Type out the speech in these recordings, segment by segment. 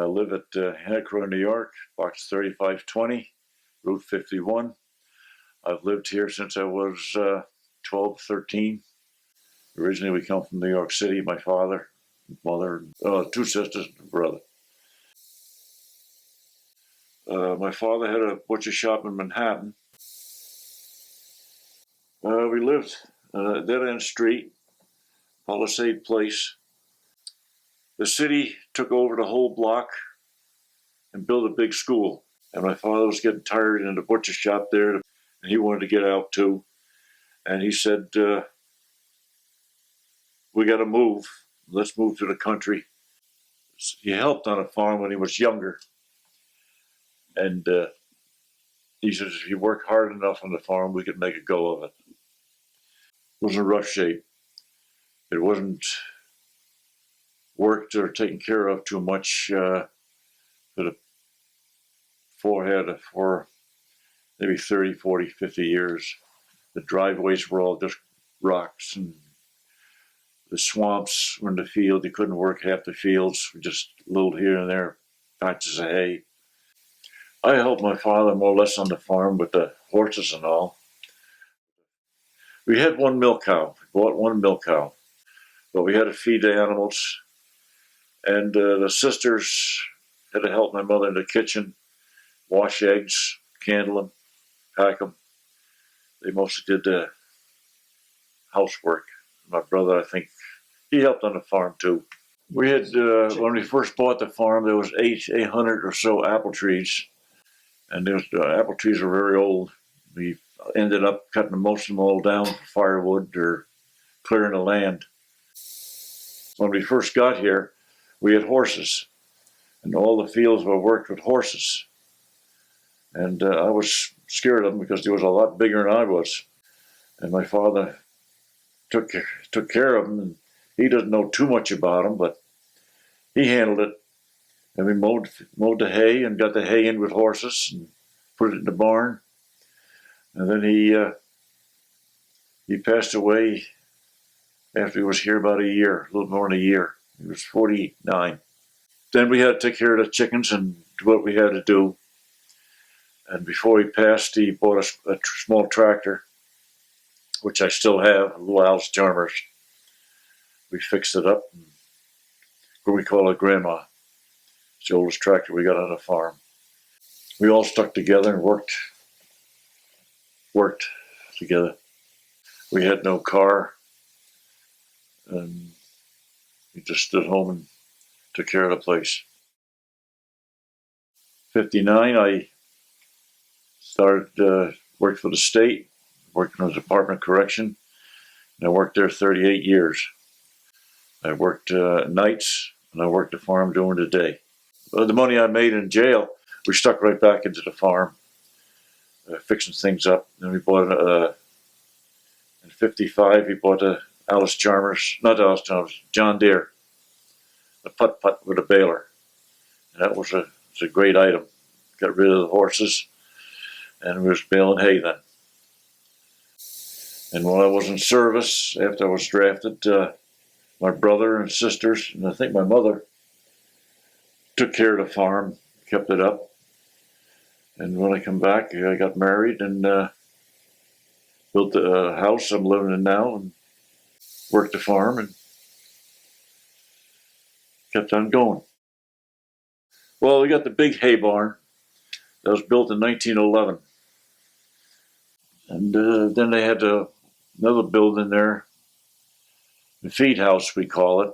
live at Baltimore New York, box 3520, Route 51. I've lived here since I was 12, 13. Originally, we come from New York City, my father, mother, two sisters, and a brother. My father had a butcher shop in Manhattan. We lived a dead-end street, Palisade Place. The city took over the whole block and built a big school. And my father was getting tired in the butcher shop there, and he wanted to get out too. And he said, we got to move. Let's move to the country. He helped on a farm when he was younger. And he says, if you work hard enough on the farm, we could make a go of it. It was in rough shape. It wasn't worked or taken care of too much for the forehead for maybe 30, 40, 50 years. The driveways were all just rocks, and the swamps were in the field. You couldn't work half the fields, just little here and there, patches of hay. I helped my father more or less on the farm with the horses and all. We had one milk cow. We bought one milk cow, but we had to feed the animals. And the sisters had to help my mother in the kitchen, wash eggs, candle them, pack them. They mostly did the housework. My brother, I think, he helped on the farm too. We had, when we first bought the farm, there was 800 or so apple trees. And those apple trees were very old. We ended up cutting most of them all down for firewood or clearing the land. When we first got here, we had horses, and all the fields were worked with horses. And I was scared of them because they was a lot bigger than I was. And my father took care of them, and he doesn't know too much about them, but he handled it. And we mowed the hay and got the hay in with horses and put it in the barn. And then he passed away after he was here about a year, a little more than a year. He was 49. Then we had to take care of the chickens and do what we had to do. And before he passed, he bought a small tractor, which I still have, a little Al's Chalmers. We fixed it up, and we call it Grandma. It's the oldest tractor we got on the farm. We all stuck together and worked together. We had no car, and we just stood home and took care of the place. 59, I started worked for the state, worked in the Department of Correction, and I worked there 38 years. I worked nights, and I worked the farm during the day. The money I made in jail, we stuck right back into the farm, fixing things up. Then we bought, in 55, we bought a John Deere, a putt-putt with a baler. And that was a great item. Got rid of the horses, and we was baling hay then. And when I was in service, after I was drafted, my brother and sisters, and I think my mother, took care of the farm, kept it up. And when I come back, I got married and built the house I'm living in now, and worked the farm and kept on going. Well, we got the big hay barn that was built in 1911. And then they had another building there, the feed house, we call it.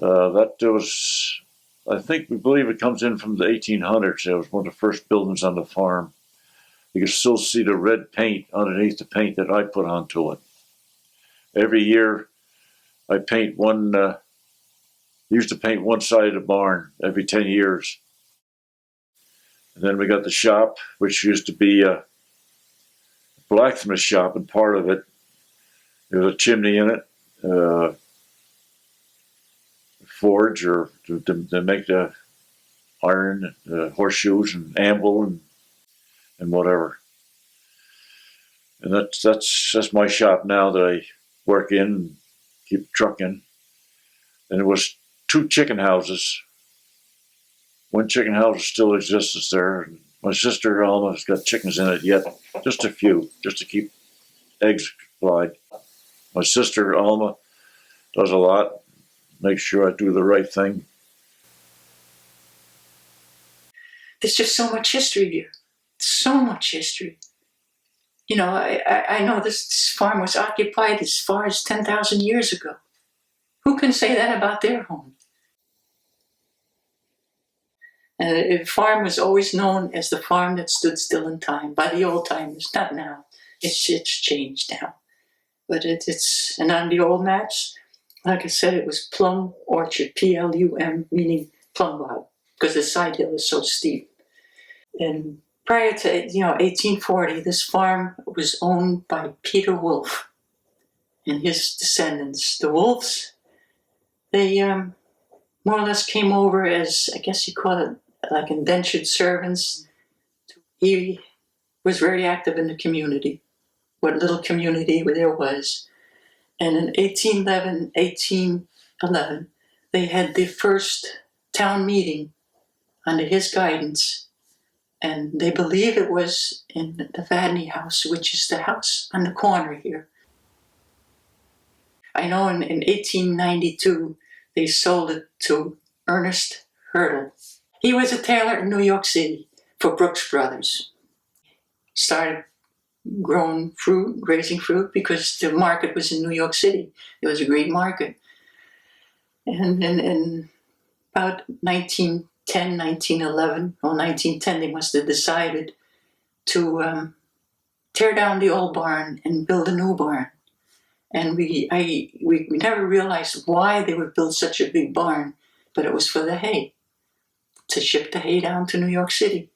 That was, we believe it comes in from the 1800s. It was one of the first buildings on the farm. You can still see the red paint underneath the paint that I put onto it. Every year, I used to paint one side of the barn every 10 years. And then we got the shop, which used to be a blacksmith shop, and part of it, there was a chimney in it, forge or to make the iron, horseshoes and anvil and whatever. And that's my shop now that I work in and keep trucking. And it was 2 chicken houses One chicken house still exists there. My sister Alma's got chickens in it yet, just a few, just to keep eggs supplied. My sister Alma does a lot, makes sure I do the right thing. There's just so much history here. So much history. You know, I know this farm was occupied as far as 10,000 years ago. Who can say that about their home? And the farm was always known as the farm that stood still in time by the old timers, not now. It's changed now. But and on the old maps, like I said, it was Plum Orchard, Plum, meaning plum bog, because the side hill is so steep. And prior to 1840, this farm was owned by Peter Wolf and his descendants. The Wolves, they more or less came over as, I guess you call it, like indentured servants. He was very active in the community, what little community there was. And in 1811, they had the first town meeting under his guidance. And they believe it was in the Vadney house, which is the house on the corner here. I know in 1892, they sold it to Ernest Hurdle. He was a tailor in New York City for Brooks Brothers. Started raising fruit, because the market was in New York City. It was a great market. And in about 1910, 1911, or 1910, they must have decided to tear down the old barn and build a new barn. And we never realized why they would build such a big barn, but it was for the hay, to ship the hay down to New York City.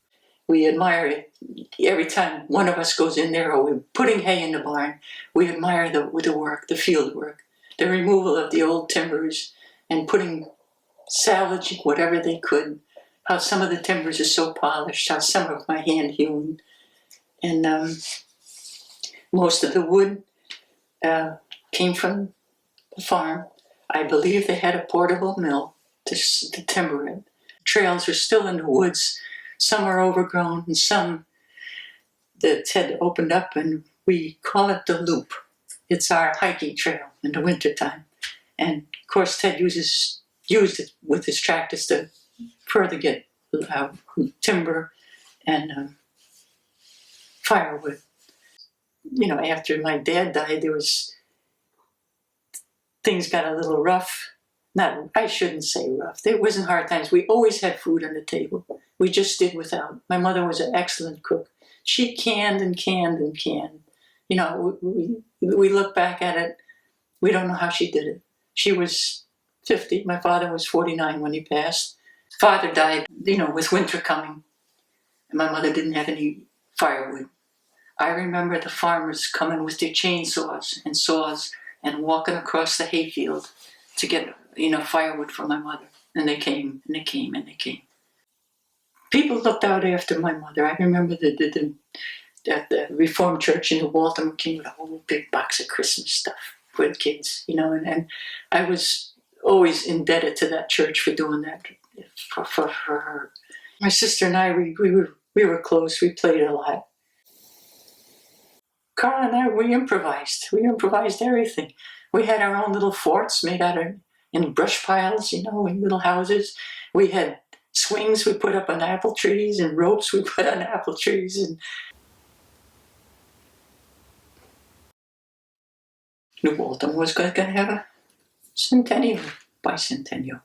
We admire it. Every time one of us goes in there, or we're putting hay in the barn, we admire the work, the field work, the removal of the old timbers and putting salvage whatever they could. How some of the timbers are so polished, how some of them are hand hewn. And most of the wood came from the farm. I believe they had a portable mill to timber it. Trails are still in the woods. Some are overgrown, and some that had opened up, and we call it the Loop. It's our hiking trail in the wintertime. And of course, Ted used it with his tractors to further get timber and firewood. You know, after my dad died, things got a little rough. I shouldn't say rough. There wasn't hard times. We always had food on the table. We just did without. My mother was an excellent cook. She canned and canned and canned. You know, we look back at it. We don't know how she did it. She was 50. My father was 49 when he passed. Father died, with winter coming. And my mother didn't have any firewood. I remember the farmers coming with their chainsaws and saws and walking across the hayfield to get firewood for my mother. And they came, and they came, and they came. People looked out after my mother. I remember the Reformed Church in the Baltimore came with a whole big box of Christmas stuff for the kids, and I was always indebted to that church for doing that for her. My sister and I, we were close. We played a lot. Carl and I, we improvised. We improvised everything. We had our own little forts made out of in brush piles, in little houses. We had swings we put up on apple trees and ropes we put on apple trees. And New Baltimore was going to have a bicentennial.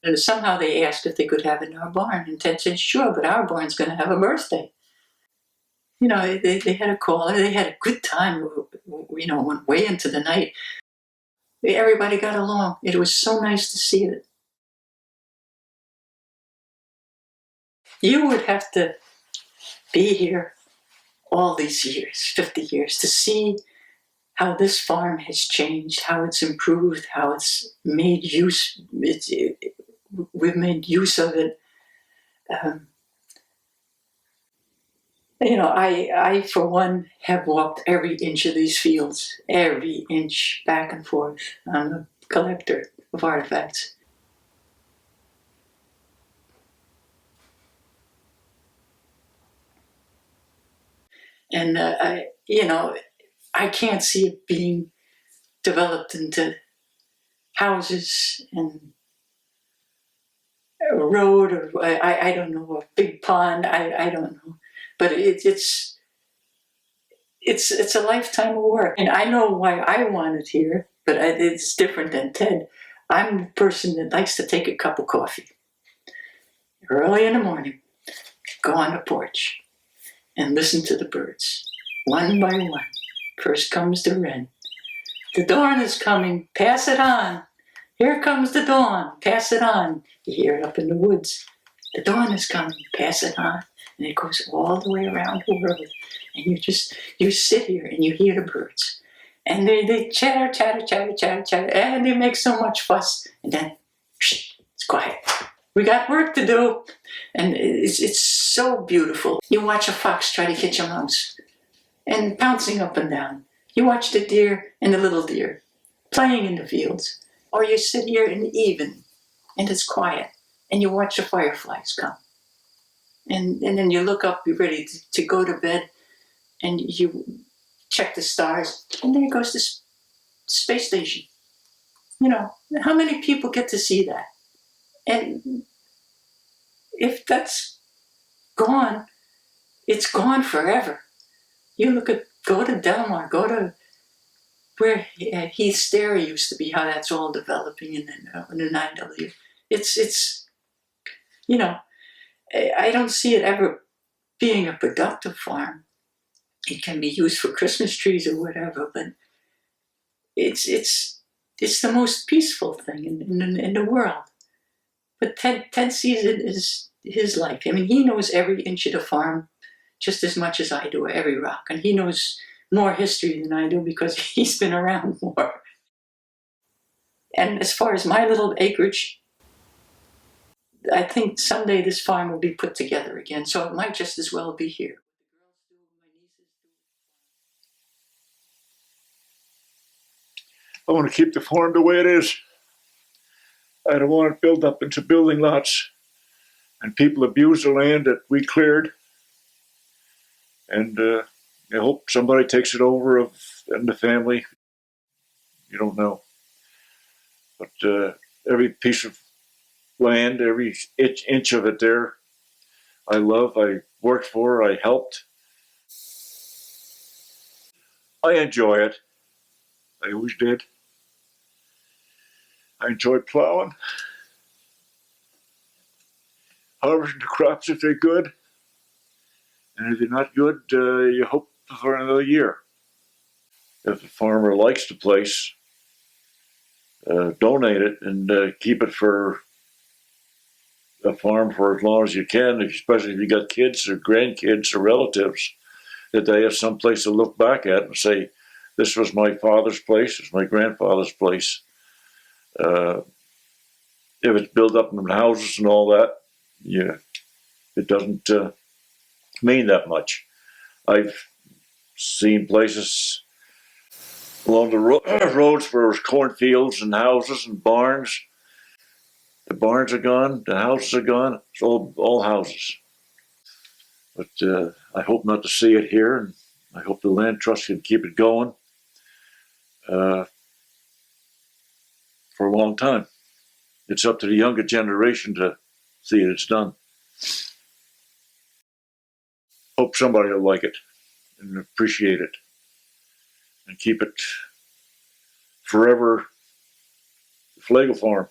And somehow they asked if they could have it in our barn. And Ted said, sure, but our barn's going to have a birthday. They had a caller. They had a good time. Went way into the night. Everybody got along. It was so nice to see it. You would have to be here all these years, 50 years, to see how this farm has changed, how it's improved, how it's made use. We've made use of it. I, for one, have walked every inch of these fields, every inch back and forth. I'm a collector of artifacts. And I can't see it being developed into houses and a road, or I don't know, a big pond. I don't know, but it's a lifetime of work, and I know why I want it here. But it's different than Ted. I'm the person that likes to take a cup of coffee early in the morning, go on the porch, and listen to the birds, one by one. First comes the wren. The dawn is coming. Pass it on. Here comes the dawn. Pass it on. You hear it up in the woods. The dawn is coming. Pass it on. And it goes all the way around the world. And you sit here and you hear the birds. And they chatter, chatter, chatter, chatter, chatter. And they make so much fuss. And then, it's quiet. We got work to do. And it's so beautiful. You watch a fox try to catch a mouse and pouncing up and down. You watch the deer and the little deer playing in the fields. Or you sit here in the even and it's quiet and you watch the fireflies come. And then you look up, you're ready to go to bed, and you check the stars, and there goes this space station. How many people get to see that? And if that's gone, it's gone forever. Go to Delmar, go to where Heath Sterry used to be, how that's all developing in the 9W. It's I don't see it ever being a productive farm. It can be used for Christmas trees or whatever, but it's the most peaceful thing in the world. But Ted sees it as his life. I mean, he knows every inch of the farm just as much as I do, every rock, and he knows more history than I do because he's been around more. And as far as my little acreage, I think someday this farm will be put together again, so it might just as well be here. I want to keep the farm the way it is. I don't want it built up into building lots and people abuse the land that we cleared. And I hope somebody takes it over in the family. You don't know. But every piece of land, every inch of it there, I love, I worked for, I helped. I enjoy it. I always did. I enjoy plowing, harvesting the crops if they're good. And if they're not good, you hope for another year. If a farmer likes the place, donate it and keep it for a farm for as long as you can, especially if you got kids or grandkids or relatives, that they have some place to look back at and say, this was my father's place, this was my grandfather's place. If it's built up in houses and all that, yeah, it doesn't mean that much. I've seen places along the roads where there's cornfields and houses and barns. The barns are gone, the houses are gone, it's all houses. But I hope not to see it here, and I hope the land trust can keep it going uh, for a long time. It's up to the younger generation to see it's done. Hope somebody will like it and appreciate it and keep it forever. Flegel Farm.